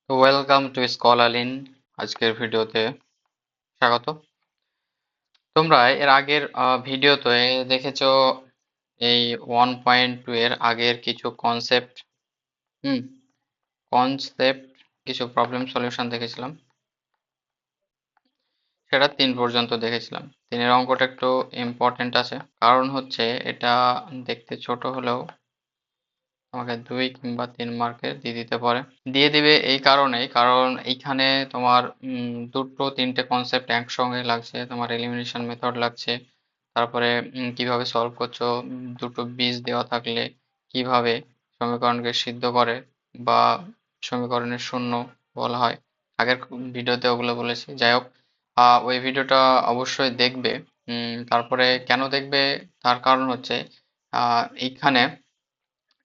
Welcome to স্কলারলিন। আজকের ভিডিওতে স্বাগত। তোমরা এর আগের ভিডিওতে দেখেছো এই 1.2 এর আগের কিছু কনসেপ্ট হুম কনসেপ্ট কিছু প্রবলেম সলিউশন দেখেছিলাম। সেটা 3 পর্যন্ত দেখেছিলাম। 3-এর অঙ্কটা একটু ইম্পর্টেন্ট আছে, কারণ হচ্ছে এটা দেখতে ছোট হলেও আমাকে 2 কিংবা 3 মার্কের দিয়ে দিতে পারে। দিয়ে দিবে এই কারণেই, কারণ এইখানে তোমার দুটো তিনটে কনসেপ্ট একসঙ্গে লাগছে। তোমার এলিমিনেশন মেথড লাগছে, তারপরে কিভাবে সলভ করছো, দুটো বীজ দেওয়া থাকলে কিভাবে সমীকরণকে সিদ্ধ করে বা সমীকরণের শূন্য বলা হয়। আগের ভিডিওতে ওগুলো বলেছি। যাই হোক, ওই ভিডিওটা অবশ্যই দেখবে। তারপরে কেন দেখবে, তার কারণ হচ্ছে এইখানে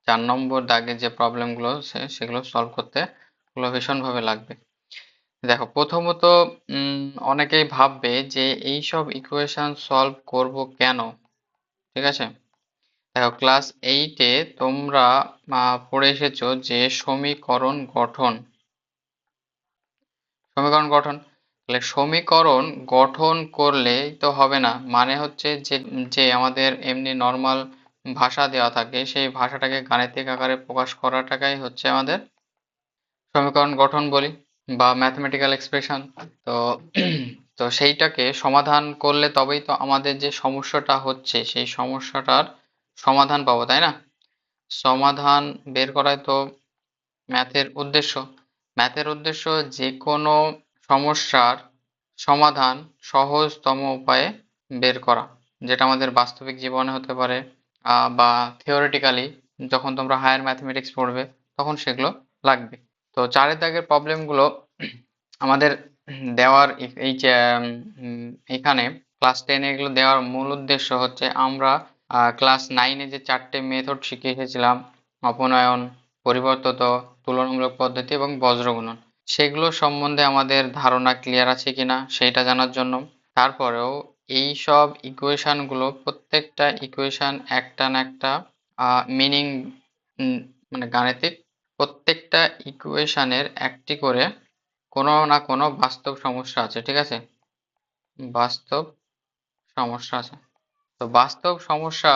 4 নম্বর দাগে যে প্রবলেমগুলো সেগুলো সলভ করতে ওগুলো ভীষণভাবে লাগবে। দেখো, প্রথমত অনেকেই ভাববে যে এই সব ইকুয়েশন সলভ করব কেন। ঠিক আছে, দেখো ক্লাস 8-এ তোমরা পড়ে এসেছো যে সমীকরণ গঠন। তাহলে সমীকরণ গঠন করলেই তো হবে না, মানে হচ্ছে যে যে আমাদের এমনি নর্মাল ভাষা দেওয়া থাকে সেই ভাষাটাকে গাণিতিক আকারে প্রকাশ করাটাকেই হচ্ছে আমাদের সমীকরণ গঠন বলি বা ম্যাথমেটিক্যাল এক্সপ্রেশন। তো তো সেইটাকে সমাধান করলে তবেই তো আমাদের যে সমস্যাটা হচ্ছে সেই সমস্যাটার সমাধান পাবো, তাই না? সমাধান বের করাই তো ম্যাথের উদ্দেশ্য। ম্যাথের উদ্দেশ্য যে কোনো সমস্যার সমাধান সহজতম উপায়ে বের করা, যেটা আমাদের বাস্তবিক জীবনে হতে পারে বা থিওরিটিক্যালি যখন তোমরা হায়ার ম্যাথমেটিক্স পড়বে তখন সেগুলো লাগবে। তো 4-এর দাগের প্রবলেমগুলো আমাদের দেওয়ার এই যে এখানে ক্লাস 10-এ এগুলো দেওয়ার মূল উদ্দেশ্য হচ্ছে আমরা ক্লাস 9-এ যে 4টে মেথড শিখে এসেছিলাম, অপনয়ন, পরিবর্তিত, তুলনামূলক পদ্ধতি এবং বজ্রগুণন, সেগুলো সম্বন্ধে আমাদের ধারণা ক্লিয়ার আছে কিনা সেইটা জানার জন্য। তারপরেও এই সব ইকুয়েশনগুলো, প্রত্যেকটা ইকুয়েশন একটা না একটা মিনিং, মানে গাণিতিক প্রত্যেকটা ইকুয়েশনের একটি করে কোনো না কোনো বাস্তব সমস্যা আছে। ঠিক আছে, বাস্তব সমস্যা আছে। তো বাস্তব সমস্যা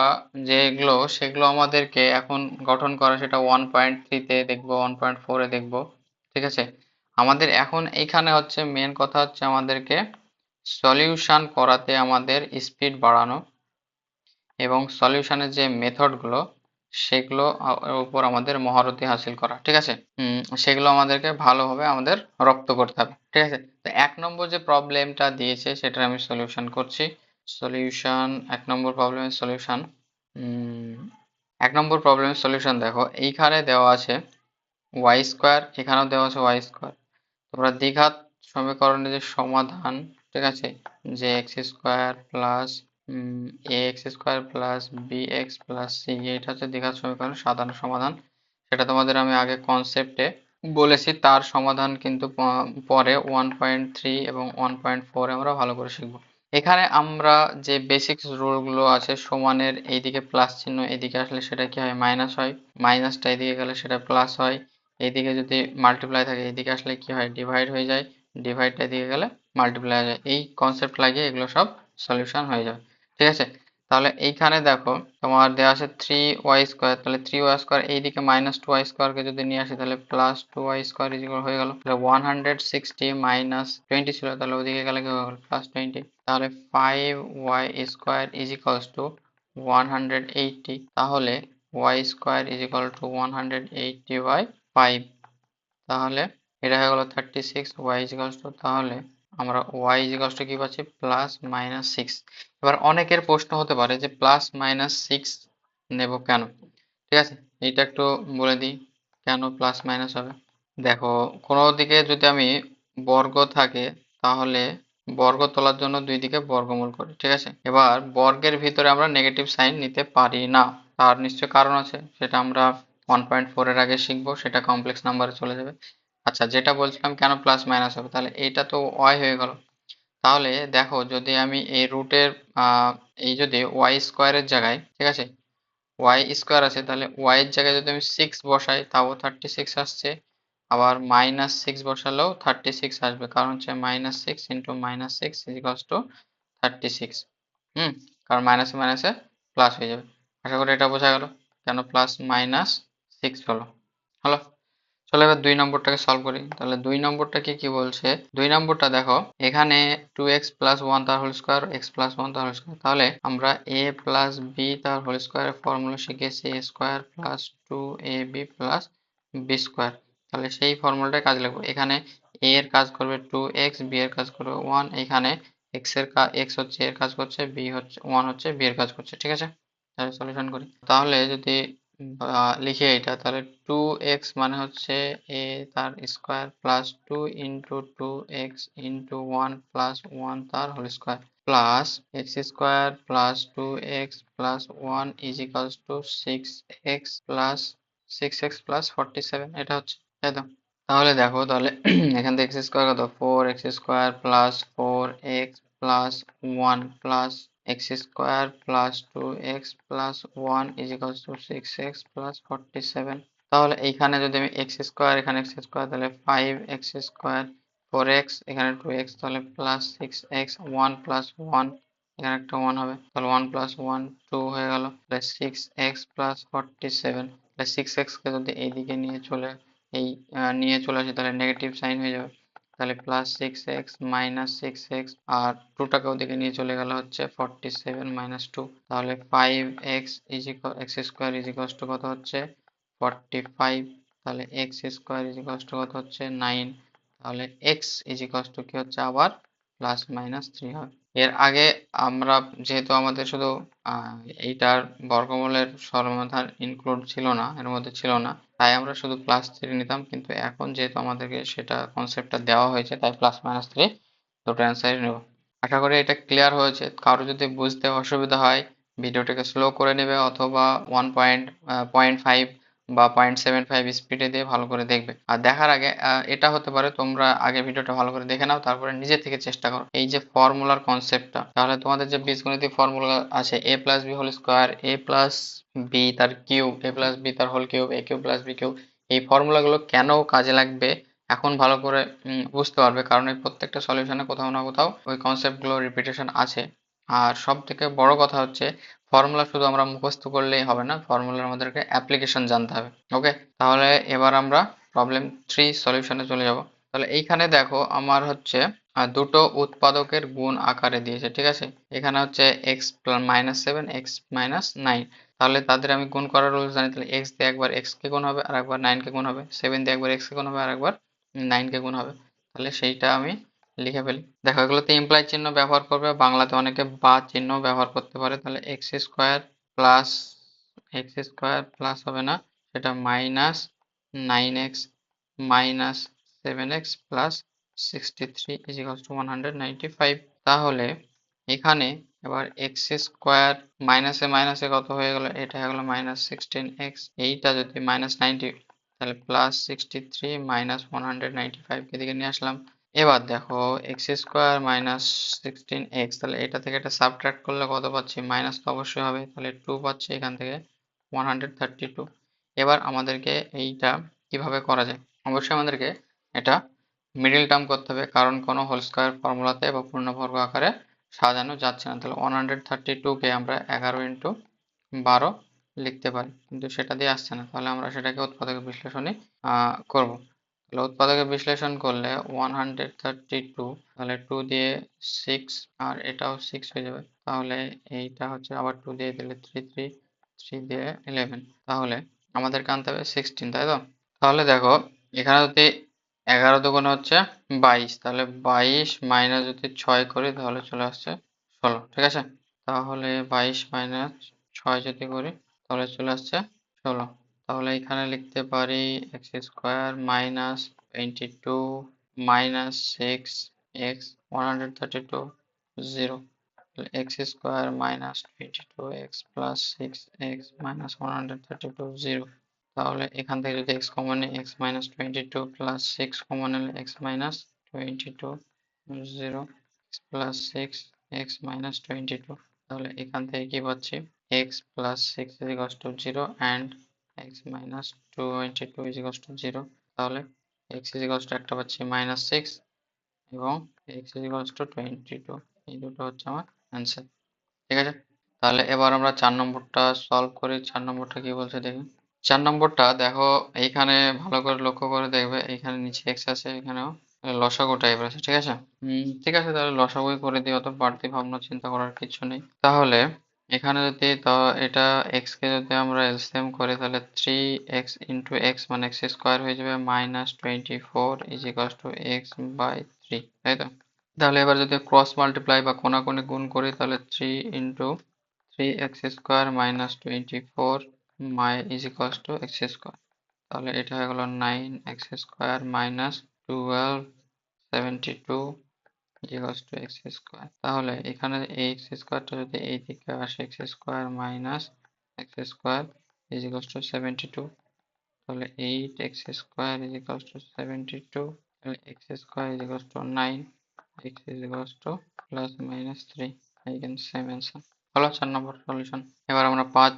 যেগুলো সেগুলো আমাদেরকে এখন গঠন করা, সেটা 1.3-তে দেখবো, 1.4-এ দেখবো। ঠিক আছে, আমাদের এখন এইখানে হচ্ছে মেন কথা হচ্ছে আমাদেরকে সলিউশন করাতে আমাদের স্পিড বাড়ানো এবং সলিউশনের যে মেথডগুলো সেগুলো উপর আমাদের মহারতি হাসিল করা। ঠিক আছে, সেগুলো আমাদেরকে ভালোভাবে আমাদের রপ্ত করতে হবে। ঠিক আছে, তো 1 নম্বর যে প্রবলেমটা দিয়েছে সেটার আমি সলিউশন করছি। সলিউশন, 1 নম্বর প্রবলেমের সলিউশন। 1 নম্বর প্রবলেমের সলিউশন দেখো, এইখানে দেওয়া আছে ওয়াই স্কোয়ার, এখানেও দেওয়া আছে ওয়াই স্কোয়ার। তোমরা দ্বিঘাত সমীকরণের যে সমাধান, ঠিক আছে, যে x square plus a x square plus b x plus c, এটা হচ্ছে দ্বিঘাত সমীকরণের সাধারণ সমাধান। সেটা তোমাদের আমি আগে কনসেপ্টে বলেছি, তার সমাধান কিন্তু পরে 1.3 এবং 1.4 আমরা ভালো করে শিখবো। এখানে আমরা যে বেসিক রুলগুলো আছে, সমানের এইদিকে প্লাস চিহ্ন এদিকে আসলে সেটা কি হয়, মাইনাস হয়। মাইনাসটা এদিকে গেলে সেটা প্লাস হয়। এইদিকে যদি মাল্টিপ্লাই থাকে এদিকে আসলে কি হয়, ডিভাইড হয়ে যায়। ডিভাইডটা এদিকে গেলে মাল্টিপ্লাই হয়ে যায়। এই কনসেপ্ট লাগিয়ে এগুলো সব সলিউশন হয়ে যাবে। ঠিক আছে, তাহলে এইখানে দেখো তোমার দেওয়া আছে 3y স্কোয়ার, তাহলে 3y স্কোয়ার এইদিকে -2y স্কোয়ারকে যদি নিয়ে আসি তাহলে +2y স্কোয়ার ইজিক্যাল হয়ে গেল। তাহলে 160 -20 ছিল, তাহলে ওদিকে গেলে কি হয়ে গেল +20। তাহলে 5y স্কোয়ার ইজিক্যালস টু 180। তাহলে y স্কোয়ার ইজিক্যাল টু 180/5। তাহলে এটা হয়ে গেল 36। y ইজিক্যালস টু, তাহলে আমরা y ইজিক্যালস টু কি পাচ্ছি, +-6। এবার অনেকের প্রশ্ন হতে পারে যে +-6 নেব কেন। ঠিক আছে, এইটা একটু বলে দিই কেন প্লাস মাইনাস হবে। দেখো, কোনো দিকে যদি আমি বর্গ থাকে তাহলে বর্গ তোলার জন্য দুই দিকে বর্গমূল করি। ঠিক আছে, এবার বর্গের ভিতরে আমরা নেগেটিভ সাইন নিতে পারি না, তার নিশ্চয় কারণ আছে, সেটা আমরা 1.4-এর আগে শিখবো, সেটা কমপ্লেক্স নাম্বারে চলে যাবে। আচ্ছা, যেটা বলছিলাম কেন প্লাস মাইনাস হবে, তাহলে এইটা তো ওয়াই হয়ে গেল। তাহলে দেখো, যদি আমি এই রুটের এই যদি ওয়াই স্কোয়ারের জায়গায়, ঠিক আছে, ওয়াই স্কোয়ার আছে, তাহলে ওয়াই এর জায়গায় যদি আমি 6 বসাই তাও 36 আসছে। আবার -6 বসালেও 36 আসবে, কারণ হচ্ছে -6 ইন্টু -6 ইজিকলস টু 36। কারণ মাইনাসে মাইনাসে প্লাস হয়ে যাবে। আশা করি এটা বোঝা গেল কেন প্লাস -6 হলো। হলো। চলো এবার 2 নম্বরটাকে সলভ করি। তাহলে 2 নম্বরটাকে কি বলছে, 2 নম্বরটা দেখো এখানে 2x প্লাস 1 তার হোল স্কয়ার, x প্লাস 1 তার হোল স্কয়ার। তাহলে আমরা a প্লাস b তার হোল স্কয়ারের ফর্মুলা শিখেছি a square plus 2ab plus b square. তাহলে সেই ফর্মুলাটাই কাজে লাগবে। এখানে a এর কাজ করবে 2x, b এর কাজ করবে 1, এখানে x হচ্ছে এর কাজ করছে, b হচ্ছে 1 হচ্ছে b এর কাজ করছে। ঠিক আছে, তাহলে সলিউশন করি। তাহলে যদি লিখি এটা, তাহলে 2x মানে হচ্ছে a তার square plus 2 into 2x into 1 plus 1 তার whole square plus x square plus 2x plus 1 is equals to 6x plus 47। এটা হচ্ছে, তাই তো? তাহলে দেখো, তাহলে এখান থেকে এক্স স্কোয়ার কত, 4x square plus 4x plus 1 plus x square plus 2x plus 1 is equals to 6x plus 47। তাহলে এইখানে যদি আমি এক্স স্কোয়ার, এখানে এক্স স্কোয়ার, তাহলে 5x স্কোয়ার, 4x, এখানে 2x, তাহলে প্লাস 6x, 1 প্লাস 1, এখানে একটা 1 হবে, তাহলে 1 প্লাস 1 2 হয়ে গেল, তাহলে 6x প্লাস 47। তাহলে 6x কে যদি এইদিকে নিয়ে চলে আসি তাহলে নেগেটিভ সাইন হয়ে যাবে, তাহলে প্লাস 6x মাইনাস 6x, আর 2টাকে ওদিকে নিয়ে চলে গেল হচ্ছে 47 মাইনাস 2, তাহলে 5x x square is equals two কত হচ্ছে 45, তাহলে x square is equals two কত হচ্ছে 9, তাহলে এক্স ইজ ইকুয়ালস টু কি হচ্ছে আবার প্লাস মাইনাস 3 হবে। এর আগে আমরা যেহেতু আমাদের শুধু এইটার বর্গমূলের সমাধান ইনক্লুড ছিল না, এর মধ্যে ছিল না, তাই আমরা শুধু প্লাস 3 নিতাম, কিন্তু এখন যেহেতু আমাদেরকে সেটা কনসেপ্টটা দেওয়া হয়েছে তাই প্লাস মাইনাস 3 দুটো অ্যান্সারই নেব। আশা করি এটা ক্লিয়ার হয়েছে। কারো যদি বুঝতে অসুবিধা হয় ভিডিওটাকে স্লো করে নেবে, অথবা 1.5 বা 0.75 স্পিডে দিয়ে ভালো করে দেখবে। আর দেখার আগে এটা হতে পারে তোমরা আগে ভিডিওটা ভালো করে দেখে নাও, তারপরে নিজে থেকে চেষ্টা করো। এই যে ফর্মুলার কনসেপ্টটা, তাহলে তোমাদের যে বীজগণিত ফর্মুলা আছে a plus b whole square, a plus b তার কিউব, a প্লাস বি তার whole cube, a cube plus b cube, এই ফর্মুলাগুলো কেন কাজে লাগবে এখন ভালো করে বুঝতে পারবে, কারণ এই প্রত্যেকটা সলিউশনে কোথাও না কোথাও ওই কনসেপ্টগুলো রিপিটেশন আছে। আর সব থেকে বড় কথা হচ্ছে ফর্মুলা শুধু আমরা মুখস্থ করলেই হবে না, ফর্মুলার আমাদেরকে অ্যাপ্লিকেশন জানতে হবে। ওকে, তাহলে এবার আমরা প্রবলেম 3 সলিউশনে চলে যাব। তাহলে এইখানে দেখো আমার হচ্ছে দুটো উৎপাদকের গুণ আকারে দিয়েছে, ঠিক আছে। এখানে হচ্ছে এক্স মাইনাস 7, এক্স মাইনাস 9, তাহলে তাদের আমি গুণ করার রুলস জানি। তাহলে এক্স দিয়ে একবার এক্স কে গুণ হবে আর একবার 9 কে গুণ হবে, 7 দিয়ে একবার এক্স কে গুণ হবে আর একবার 9 কে গুণ হবে। তাহলে সেইটা আমি লিখে ফেলি। দেখো এগুলোতে ইমপ্লাই চিহ্ন ব্যবহার করবে, বাংলাতে অনেকে বা চিহ্ন ব্যবহার করতে পারে। তাহলে এক্স স্কোয়ার প্লাস হবে না, সেটা minus 9x minus 7x plus 63 is equals two 195। তাহলে এখানে এবার এক্স স্কোয়ার মাইনাসে মাইনাসে কত হয়ে গেল, এটা হয়ে গেল মাইনাস 16x, এইটা যদি মাইনাস 90, তাহলে প্লাস 63 মাইনাস 195 কে দিকে নিয়ে আসলাম। এবার দেখো এক্স স্কোয়ার মাইনাস 16x, তাহলে এটা থেকে এটা সাবট্রাক্ট করলে কত পাচ্ছি, মাইনাস তো অবশ্যই হবে, তাহলে 2 পাচ্ছি এখান থেকে 132। এবার আমাদেরকে এইটা কিভাবে করা যায়, অবশ্যই আমাদেরকে এটা মিডল টার্ম করতে হবে, কারণ কোনো হোল স্কয়ার ফর্মুলাতে বা পূর্ণবর্গ আকারে সাজানো যাচ্ছে না। তাহলে 132 কে আমরা 11 ইন্টু 12 লিখতে পারি, কিন্তু সেটা দিয়ে আসছে না। তাহলে আমরা সেটাকে উৎপাদকের বিশ্লেষণে করব। তাহলে উৎপাদকের বিশ্লেষণ করলে 132, তাহলে 2 দিয়ে 6 আর এটাও 6 হয়ে যাবে, তাহলে এইটা হচ্ছে আবার 2 দিয়ে দিলে 3 দিয়ে 11, তাহলে আমাদেরকে আনতে হবে 16, তাই তো। তাহলে দেখো এখানে যদি 11 দুগুণে হচ্ছে 22, তাহলে 22 মাইনাস যদি 6 করি তাহলে চলে আসছে 16, ঠিক আছে। তাহলে 22 মাইনাস 6 যদি করি তাহলে চলে আসছে 16। তাহলে এখানে লিখতে পারি x square minus 22 minus 6x 132 0, x square minus 22x plus 6x minus 132 0। তাহলে এখান থেকে যদি x কমন নিই, x মাইনাস 22 প্লাস 6 কমন নিলে x minus 22 0 plus 6 x minus 22, তাহলে এখান থেকে কি পাচ্ছি, x plus 6 is equals to 0 and x minus 22 is equals to 0, তাহলে এক্স ইজ ইকুয়ালস টু একটা পাচ্ছি -6 এবং এক্স ইজ ইকুয়ালস টু 22। এই দুটো হচ্ছে আমার অ্যান্সার। ঠিক আছে, তাহলে এবার আমরা 4 নম্বরটা সলভ করি। 4 নম্বরটা কি বলছে দেখি। 4 নম্বরটা দেখো, এইখানে ভালো করে লক্ষ্য করে দেখবে, এইখানে নিচে এক্স আছে, এখানেও লসাগু টাইপের আছে। ঠিক আছে, ঠিক আছে, তাহলে লসাগুই করে দিই, অত বাড়তি ভাবনা চিন্তা করার কিছু নেই। তাহলে এখানে যদি এটা এক্স কে যদি আমরা এলসিএম করি, তাহলে 3x ইন্টু এক্স মানে এক্স স্কোয়ার হয়ে যাবে -24 is equals to x by 3, তাই তো? তাহলে এবার যদি ক্রস মাল্টিপ্লাই বা কোনাকুনি গুণ করি, তাহলে 3 into 3x square -24 is equals to x square. তাহলে এটা হয়ে গেল 9x square -1272 equals to x square. তাহলে এখানে এই এক্স স্কোয়ারটা যদি এই দিকে আসে, x square minus x square is equals two 72, তাহলে 8x square is equals two 72, তাহলে x square is equals two 9, x is equals two plus minus 3। এখানে সেম অ্যান্সার হলো 4 নম্বর সলিউশন। এবার আমরা 5,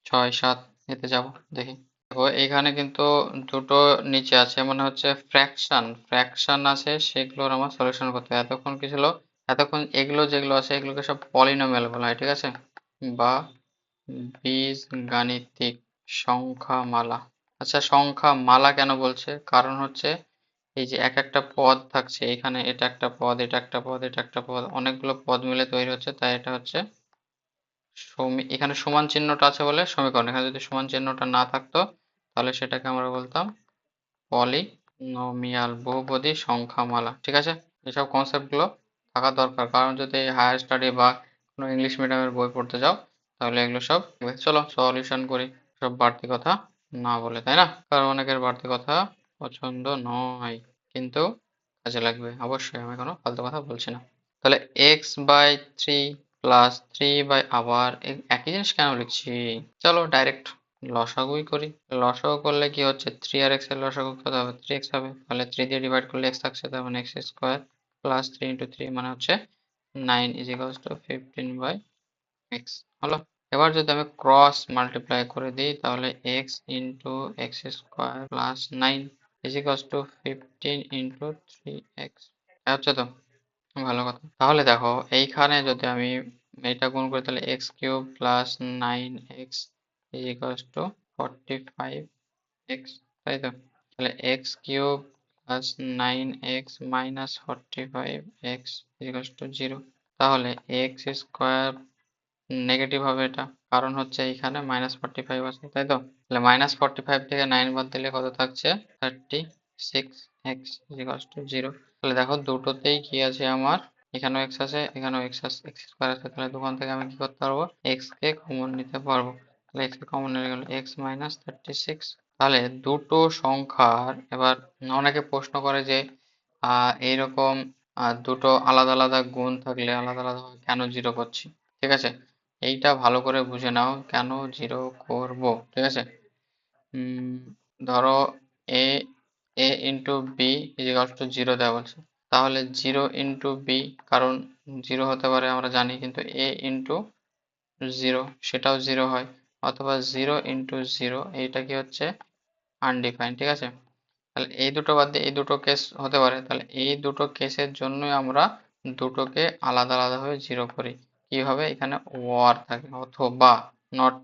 6, 7 এতে যাব, দেখি। দেখো এখানে কিন্তু দুটো নিচে আছে, মনে হচ্ছে ফ্র্যাকশন ফ্র্যাকশন আছে, সেগুলোর আমার সলিউশন করতে হয়। এতক্ষণ কি ছিল, এতক্ষণ এগুলো যেগুলো আছে এগুলোকে সব পলিনোমিয়াল বলা হয়, ঠিক আছে, বা বীজগাণিতিক সংখ্যামালা। আচ্ছা, সংখ্যামালা কেন বলছে, কারণ হচ্ছে এই যে এক একটা পদ থাকছে, এখানে এটা একটা পদ, এটা একটা পদ, এটা একটা পদ, অনেকগুলো পদ মিলে তৈরি হচ্ছে, তাই এটা হচ্ছে এখানে সমান চিহ্নটা আছে বলে সমীকরণ। এখানে যদি সমান চিহ্নটা না থাকতো, তাহলে সেটাকে আমরা বলতাম পলিনোমিয়াল, বহুপদী সংখ্যামালা। ঠিক আছে, এসব কনসেপ্ট গুলো থাকা দরকার, কারণ যদি হায়ার স্টাডি বা কোনো ইংলিশ মিডিয়ামের বই পড়তে যাও, তাহলে এগুলো সব। চলো সলিউশন করি, সব বাড়তি কথা না বলে, তাই না? কারণ অনেকের বাড়তি কথা পছন্দ নয়, কিন্তু কাজে লাগবে অবশ্যই, আমি কোনো ফালতু কথা বলছি না। তাহলে x/3 প্লাস 3 আবার একই জিনিস কেন লিখছি, চলো ডাইরেক্ট লসাগুই করি। লসাগু করলে কি হচ্ছে, 3 আর x এর লসাগু কত হবে, 3x হবে। তাহলে 3 দিয়ে ডিভাইড করলে x থাকছে, তার মানে x স্কোয়ার প্লাস 3 ইন্টু 3 মানে হচ্ছে 9 ইজ ইকুয়ালস টু 15/x হলো। এবার যদি আমি ক্রস মাল্টিপ্লাই করে দিই, তাহলে x into x square plus 9 is equals two 15 into 3x, হচ্ছে তো? ভালো কথা। তাহলে দেখো এইখানে যদি আমি এটা গুণ করি, তাহলে x cube plus 9x is equals two 45x, তাই তো? তাহলে x cube plus 9x minus 45x is equals to 0। তাহলে এক্স স্কোয়ার নেগেটিভ হবে এটা, কারণ হচ্ছে এখানে -45 আছে, তাই তো? তাহলে -45 থেকে 9 বাদ দিলে কত থাকছে, 36x ইজ ইকুয়ালস টু 0। তাহলে দেখো দুটোতেই কি আছে আমার, এখানেও x আছে, এখানেও x আছে, x স্কয়ার আছে, তাহলে দোকান থেকে আমি কি করতে পারবো, x কে কমন নিতে পারবো। তাহলে x কে কমন নিয়ে গেল x মাইনাস 36। তাহলে দুটো সংখ্যার, এবার অনেকে প্রশ্ন করে যে এইরকম দুটো আলাদা আলাদা গুণ থাকলে আলাদা আলাদা কেন জিরো করছি। ঠিক আছে, এইটা ভালো করে বুঝে নাও কেন জিরো করব। ঠিক আছে, ধরো a a into b is equals to 0 দেওয়া বলছে, তাহলে 0 ইন্টু বি, কারণ 0 হতে পারে আমরা জানি, কিন্তু এ ইন্টু 0 সেটাও 0 হয়, অথবা 0 ইন্টু 0 এইটা কি হচ্ছে আনডিফাইন্ড। ঠিক আছে, তাহলে এই দুটো বাদ দিয়ে এই দুটো কেস হতে পারে, তাহলে এই দুটো কেসের জন্যই আমরা দুটোকে আলাদা আলাদা ভাবে 0 করি। কিভাবে, এখানে ওয়ার থাকে, অথবা নট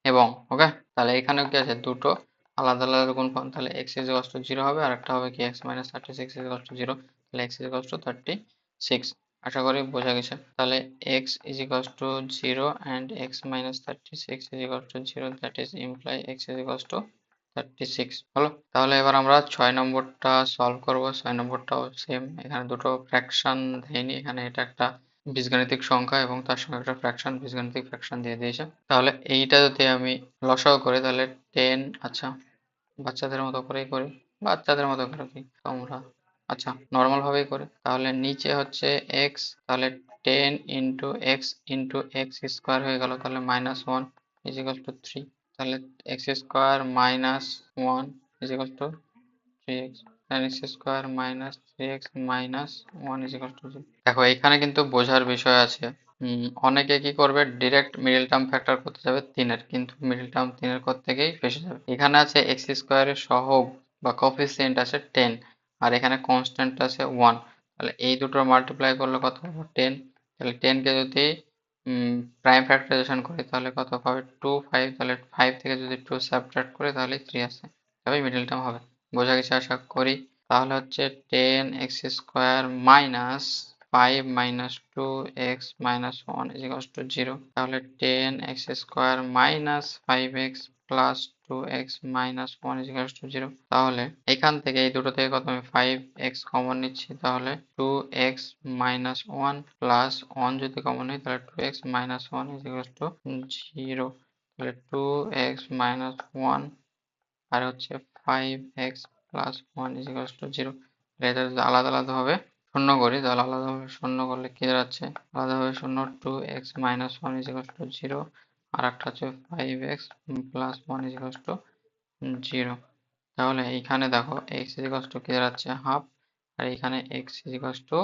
এবং, ওকে। তাহলে এখানেও কি আছে, দুটো আলাদা আলাদা গুণফল, তাহলে x ইজ ইকুয়ালস টু 0 হবে, আর একটা হবে কি x minus 36 is equals to 0, তাহলে x ইজ ইকুয়ালস টু 36। আশা করি বোঝা গেছে। তাহলে x is equals to 0 and x minus 36 is equal to 0, that is imply x is equals to 36 হলো। তাহলে এবার আমরা 6 নম্বরটা সলভ করব। 6 নম্বরটাও সেম, এখানে দুটো ফ্র্যাকশন দেয়নি, এখানে এটা একটা বীজগাণিতিক সংখ্যা এবং তার সঙ্গে একটা ফ্র্যাকশন, বীজগাণিতিক ফ্র্যাকশন দিয়ে দিয়েছে। তাহলে এইটা যদি আমি লসাগু করি, তাহলে 10, আচ্ছা বাচ্চাদের মতো করেই করি, বাচ্চাদের মতো করে কি তোমরা, আচ্ছা নর্মাল ভাবেই করি। তাহলে নিচে হচ্ছে x, তাহলে 10 ইন্টু এক্স স্কোয়ার হয়ে গেল, তাহলে -1 ইজ ইকুয়াল টু 3, তাহলে x square minus 1 is equal two 3x, then x square minus 3x minus 1 is equal to 0। দেখো এখানে কিন্তু বোঝার বিষয় আছে। অনেকে কি করবে, ডিরেক্ট মিডল টার্ম ফ্যাক্টর করতে যাবে 3 এর, কিন্তু মিডল টার্ম 3 এর করতে গিয়েই ফেসে যাবে। এখানে আছে এক্স স্কোয়ারের সহগ, বা কোফিসিয়েন্ট আছে 10 আর এখানে কনস্ট্যান্ট আছে 1, তাহলে এই দুটোর মাল্টিপ্লাই করলে কত হবে 10। তাহলে 10 কে যদি প্রাইম ফ্যাক্টরাইজেশন করি তাহলে কত পাবে 2 5, তাহলে 5 থেকে যদি 2 সাবট্রাক্ট করি তাহলে 3 আসে, তবেই মিডল টার্ম হবে। বোঝা গেছে আশা করি। তাহলে হচ্ছে 10x square minus 5 minus 2x minus 1 is equals to 0। তাহলে 10x square minus 5x plus 2x minus 1 is equals to 0। তাহলে এখান থেকে এই দুটো থেকে কত আমি 5x কমন নিচ্ছি, তাহলে 2x মাইনাস 1 প্লাস 1 যদি কমন নিই তাহলে 2x minus 1 is equals to 0। তাহলে 2x মাইনাস 1 আর হচ্ছে 5x plus 1 is equals to 0। এটা যদি আলাদা আলাদা ভাবে শূন্য করি তাহলে আলাদাভাবে শূন্য করলে কি দাঁড়াচ্ছে, আলাদাভাবে শূন্য 2x minus 1 is equals to 0 আর একটা হচ্ছে 5x plus 1 is equals to 0। তাহলে এইখানে দেখো x ইজ ইকুয়ালস টু কি দাঁড়াচ্ছে হাফ, আর এখানে x ইজ ইকুয়ালস টু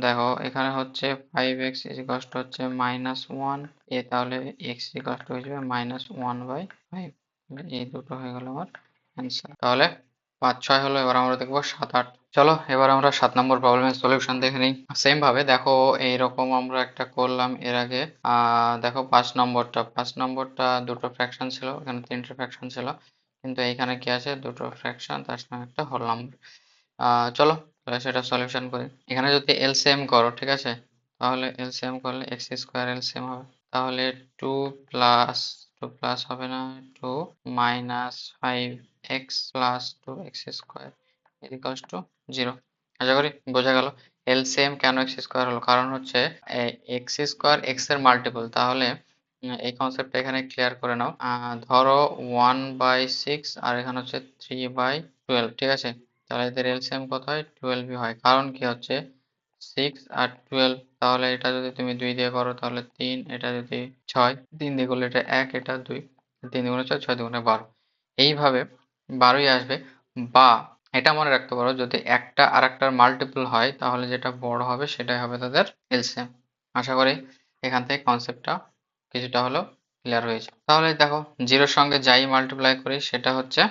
দেখো এখানে হচ্ছে 5x ইজ ইকুয়ালস টু হচ্ছে মাইনাস 1, তাহলে x ইজ ইকুয়ালস টু হয়ে যাবে মাইনাস 1/5। এই দুটো হয়ে গেল আমার অ্যান্সার। তাহলে 5 6 হলো, এবার আমরা দেখবো 7 8। চলো এবার আমরা 7 নম্বর প্রবলেমের সলিউশন দেখে নিই। সেম ভাবে দেখো এইরকম আমরা একটা করলাম এর আগে। দেখো 5 নম্বরটা দুটো ফ্র্যাকশন ছিল, এখানে 3টে ফ্র্যাকশন ছিল, কিন্তু এইখানে কি আছে দুটো ফ্র্যাকশন তার সঙ্গে একটা হোল নাম্বার। চলো তাহলে সেটা সলিউশন করি। এখানে যদি এলসিএম করো, ঠিক আছে, তাহলে এলসিএম করলে এক্স স্কোয়ার এলসিএম হবে, তাহলে 2 প্লাস 2 প্লাস হবে না 2 minus 5x plus 2x square equals to 0। আশা করি বোঝা গেল এলসিএম কেন এক্স স্কোয়ার হলো, কারণ হচ্ছে এক্স স্কোয়ার এক্স এর মাল্টিপল। তাহলে এই কনসেপ্টটা এখানে ক্লিয়ার করে নাও। ধরো 1/6 আর এখানে হচ্ছে 3/12, ঠিক আছে, তাহলে এদের এলসিএম কত হয় 12 হয়। কারণ কি হচ্ছে 6 আর 12, তাহলে এটা যদি তুমি 2 দিয়ে করো তাহলে 3, এটা যদি 6, 3 দিয়ে করলে এটা 1, এটা 2, 3 দুগুণে 6, 6 দুগুণে 12, এইভাবে 12ই আসবে। বা এটা মনে রাখতে পারো যদি একটা আর একটার মাল্টিপল হয় তাহলে যেটা বড় হবে সেটাই হবে তাদের এলসিএম। আশা করি এখান থেকে কনসেপ্টটা কিছুটা হলেও ক্লিয়ার হয়েছে। তাহলে দেখো জিরোর সঙ্গে যাই মাল্টিপ্লাই করি সেটা হচ্ছে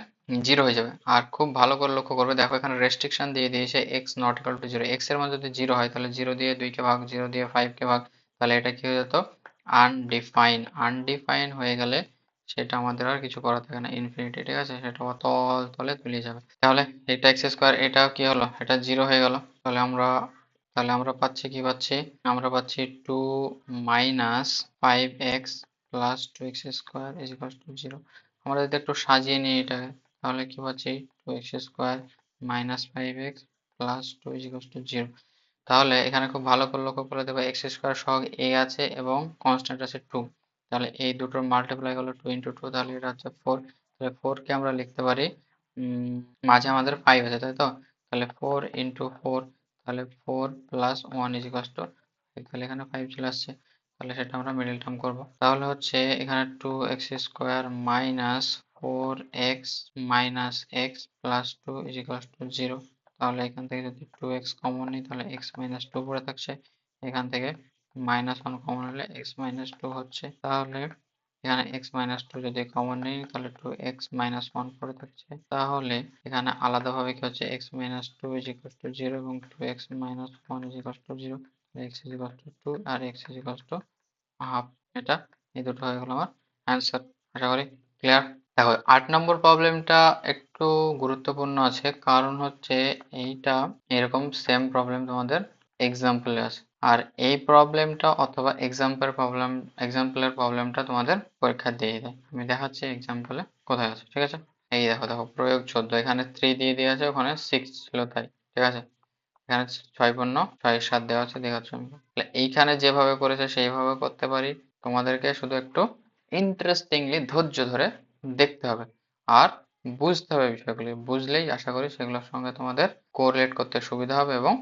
0 হয়ে যাবে। আর খুব ভালো করে লক্ষ্য করবে, দেখো এখানে রেস্ট্রিকশন দিয়ে দিয়েছে x not equal to 0। X এর মান যদি 0 হয় তাহলে 0 দিয়ে 2 কে ভাগ, 0 দিয়ে 5 কে ভাগ, তাহলে এটা কি হয়ে যেত আনডিফাইন। আনডিফাইন হয়ে গেলে সেটা আমাদের আর কিছু করা থাকে না, ইনফিনিটি, ঠিক আছে, সেটা অতল তলে তলিয়ে যাবে। তাহলে এটা এক্স স্কোয়ার, এটা কি হলো, এটা 0 হয়ে গেল। তাহলে আমরা পাচ্ছি কি পাচ্ছি, আমরা পাচ্ছি 2 minus 5x plus 2x square is equal to 0। আমরা যদি একটু সাজিয়ে নিই এটাকে তাহলে কি পাচ্ছি 2x square minus 5x plus 2 is equal to 0। তাহলে এখানে খুব ভালো করে লক্ষ্য করে দেখো এক্স স্কোয়ার সহগ a আছে এবং কনস্ট্যান্ট আছে 2, তাহলে এই দুটোর মাল্টিপ্লাই হলো 2 ইন্টু 2, তাহলে এটা হচ্ছে 4। তাহলে 4 কে আমরা লিখতে পারি মাঝে আমাদের 5 আছে তাই তো, তাহলে 4 ইন্টু 4, তাহলে 4 প্লাস 1 ইজ ইকুয়াল টু, তাহলে এখানে 5 চলে আসছে, তাহলে সেটা আমরা মিডল টার্ম করব। তাহলে হচ্ছে এখানে 2x square minus 4x minus x plus 2 is equal to 0। তাহলে এখান থেকে যদি 2x কমন নিই তাহলে x মাইনাস 2 পড়ে থাকছে, এখান থেকে মাইনাস 1 কমন হলে x মাইনাস 2 হচ্ছে, তাহলে এখানে x মাইনাস 2 যদি কমন নিই তাহলে 2x মাইনাস 1 পড়ে থাকছে। তাহলে এখানে আলাদাভাবে কি হচ্ছে x minus 2 is equal to 0 এবং 2x minus 1 is equal to 0, x is equal to 2 আর x is equal to half. এটা এই দুটো হয়ে গেল আমার অ্যান্সার। আশা করি ক্লিয়ার। দেখো 8 নম্বর প্রবলেমটা একটু গুরুত্বপূর্ণ আছে, কারণ হচ্ছে এইটা এরকম সেম প্রবলেম তোমাদের এক্সাম্পলে আছে, আর এই প্রবলেমটা অথবা এক্সাম্পলের প্রবলেমটা তোমাদের পরীক্ষা দিয়ে দেয়। আমি দেখাচ্ছি এক্সাম্পলে কোথায় আছে, ঠিক আছে। এই দেখো দেখো প্রয়োগ 14, এখানে 3 দিয়ে দেওয়া আছে, ওখানে 6 ছিল তাই, ঠিক আছে, এখানে 6 পূর্ণ 6 7 দেওয়া আছে দেখাচ্ছি আমি। তাহলে এইখানে যেভাবে করেছে সেইভাবে করতে পারি, তোমাদেরকে শুধু একটু ইন্টারেস্টিংলি ধৈর্য ধরে দেখতে হবে আর বুঝতে হবে বিষয়গুলি, বুঝলেই আশা করি সেগুলোর সঙ্গে তোমাদের কোরিলেট করতে সুবিধা হবে এবং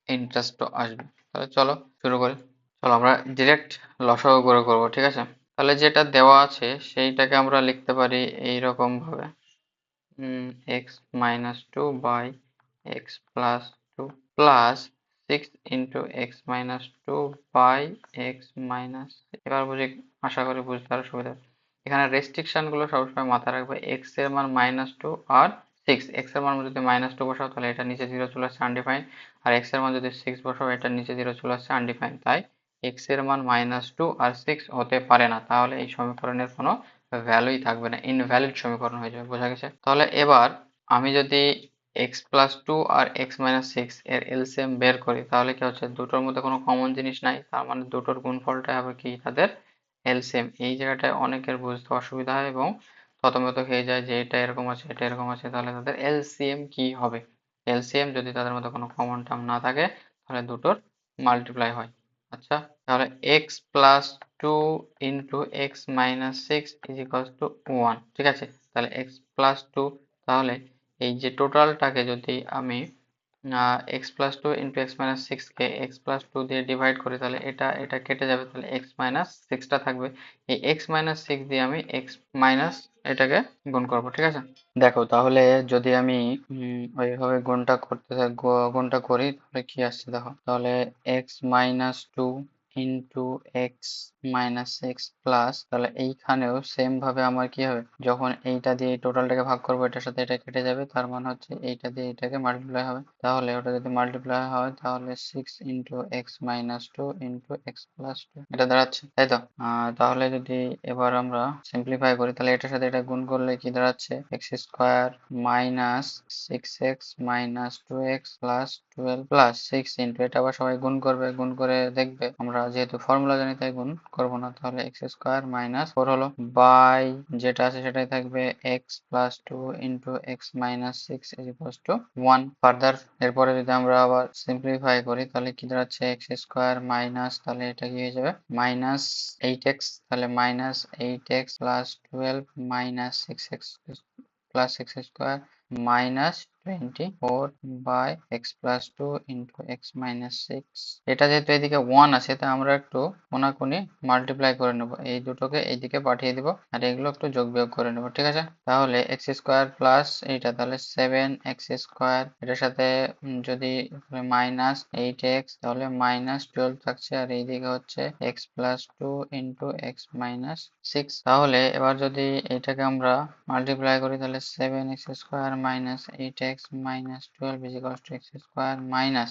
ইন্টারেস্টও আসবে। তাহলে চলো শুরু করি। চলো আমরা ডিরেক্ট লসাগু করে করবো, ঠিক আছে। তাহলে যেটা দেওয়া আছে সেইটাকে আমরা লিখতে পারি এইরকম ভাবে, x minus 2 by x plus 2 plus 6 into x minus 2 by x minus, এবার বুঝি, আশা করি বুঝতে আরো সুবিধা হবে। এখানে রেস্ট্রিকশন গুলো সবসময় মাথায় রাখবে, x এর মান -2 আর সিক্স, এক্স এর মান যদি -2 বসাও তাহলে এটা নিচে 0 চলে আসছে আনডিফাইন্ড, আর এক্স এর মান যদি 6 বসাও এটা নিচে 0 চলে আসছে আনডিফাইন্ড। তাই এক্স এর মান -2 আর 6 হতে পারে না, তাহলে এই সমীকরণের কোনো ভ্যালুই থাকবে না, ইনভ্যালিড সমীকরণ হয়ে যাবে। বোঝা গেছে? তাহলে এবার আমি যদি x+2 আর x-6 এর এলসিএম বের করি তাহলে কি হচ্ছে, দুটোর মধ্যে কোনো কমন জিনিস নাই, তার মানে দুটোর গুণফলটাই হবে কি তাদের এলসিএম। এই জায়গাটায় অনেকের বুঝতে অসুবিধা হয় এবং প্রথমত খেয়ে যায় যে এটা এরকম আছে এটা এরকম আছে, তাহলে তাদের এলসিএম কি হবে। এলসিএম যদি তাদের মধ্যে কোনো কমন টার্ম না থাকে তাহলে দুটোর মাল্টিপ্লাই হয়। আচ্ছা, তাহলে x+2 into x-6 is equals two 1। ঠিক আছে, তাহলে x+2, তাহলে এই যে টোটালটাকে যদি আমি x+2 ইন্টু x-6 কে x+2 দিয়ে ডিভাইড করি তাহলে এটা এটা কেটে যাবে, তাহলে x-6 টা থাকবে। এই x-6 দিয়ে আমি x মাইনাস এটাকে গুণ করব। ঠিক আছে, দেখো তাহলে যদি আমি ওইভাবে গুণটা করি তাহলে কি আসছে দেখো, তাহলে x-2 ইন্টু x-6 প্লাস, তাহলে এইখানেও সেম ভাবে আমার কি হবে, যখন এইটা দিয়ে এই টোটালটাকে ভাগ করবো এটার সাথে এটা কেটে যাবে, তার মানে হচ্ছে এইটা দিয়ে এটাকে মাল্টিপ্লাই হবে, তাহলে ওটা যদি মাল্টিপ্লাই হয় তাহলে 6 ইন্টু x-2 ইন্টু x+2 এটা দাঁড়াচ্ছে, তাই তো। তাহলে যদি এবার আমরা সিম্পলিফাই করি তাহলে এটার সাথে এটা গুণ করলে কি দাঁড়াচ্ছে, x² minus 6x minus 2x plus 12 plus 6 into, এটা আবার সবাই গুণ করবে, গুণ করে দেখবে, আমরা যেহেতু ফর্মুলা জানি তাই গুণ করবো না, তাহলে x² মাইনাস 4 হলো বাই যেটা আছে সেটাই থাকবে x+2 into x-6 is equals two 1। Further এরপরে যদি আমরা আবার সিম্পলিফাই করি তাহলে কি দাঁড়াচ্ছে, x² মাইনাস, তাহলে এটা কি হয়ে যাবে মাইনাস 8x, তাহলে minus 8x plus 12 minus 6x plus x² minus 24 by x+2 into x-6। এটা যেহেতু এদিকে 1 আছে তাই আমরা একটু কোনাকুনি মাল্টিপ্লাই করে নেব, এই দুটোকে এইদিকে পাঠিয়ে দিব আর এগুলো একটু যোগ বিয়োগ করে নেব। ঠিক আছে, তাহলে x² প্লাস এইটা তাহলে 7x², এটার সাথে যদি মাইনাস 8x তাহলে মাইনাস 12 থাকছে, আর এইদিকে হচ্ছে x+2 ইন্টু x-6। তাহলে এবার যদি এটাকে আমরা মাল্টিপ্লাই করি তাহলে 7x² minus 8x minus 12 is equals two x² minus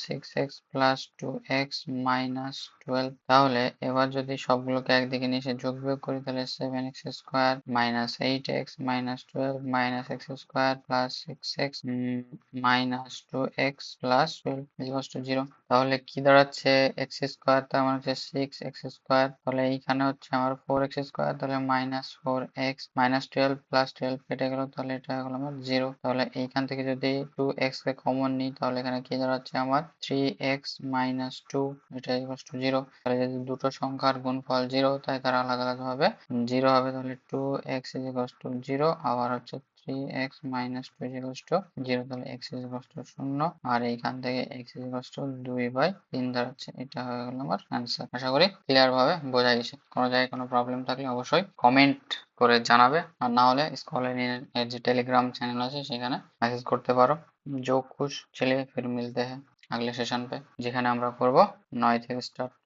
6x plus 2x minus 12। তাহলে এবার যদি সবগুলোকে একদিকে নিয়ে এসে যোগ বিয়োগ করি তাহলে 7x² minus 8x minus 12 minus x² plus 6x minus 2x plus 12 is equals to 0। তাহলে কি দাঁড়াচ্ছে, x² তার মানে হচ্ছে 6x², তাহলে এইখানে হচ্ছে আমার 4x², তাহলে মাইনাস 4x মাইনাস 12 প্লাস 12 কেটে গেল, তাহলে এটা হলো আমার 0। তাহলে এইখান থেকে যদি 2x কে কমন নিই তাহলে এখানে কি দাঁড়াচ্ছে আমার 3x মাইনাস 2, এটা ইকুয়ালস টু 0। তাহলে যদি দুটো সংখ্যার গুণফল 0 তাই তারা আলাদা আলাদা ভাবে 0 হবে, তাহলে 2x ইজ ইকুয়ালস টু 0, আবার হচ্ছে 3x minus 2 is equals to 0, তাহলে x ইজ ইকুয়ালস টু 0, আর এইখান থেকে x ইজ ইকুয়ালস টু 2/3 দাঁড়াচ্ছে। এটা হয়ে গেল আমার অ্যান্সার। আশা করি ক্লিয়ার ভাবে বোঝা গেছে। কোনো জায়গায় কোনো প্রবলেম থাকলে অবশ্যই কমেন্ট করে জানাবে, আর না হলে স্কলার এর যে টেलीग्राम चैनल আছে সেখানে মেসেজ করতে পারো। जो कुछ चलिए फिर मिलते हैं अगले सेशन पे, যেখানে আমরা করব 9 থেকে স্টার্ট।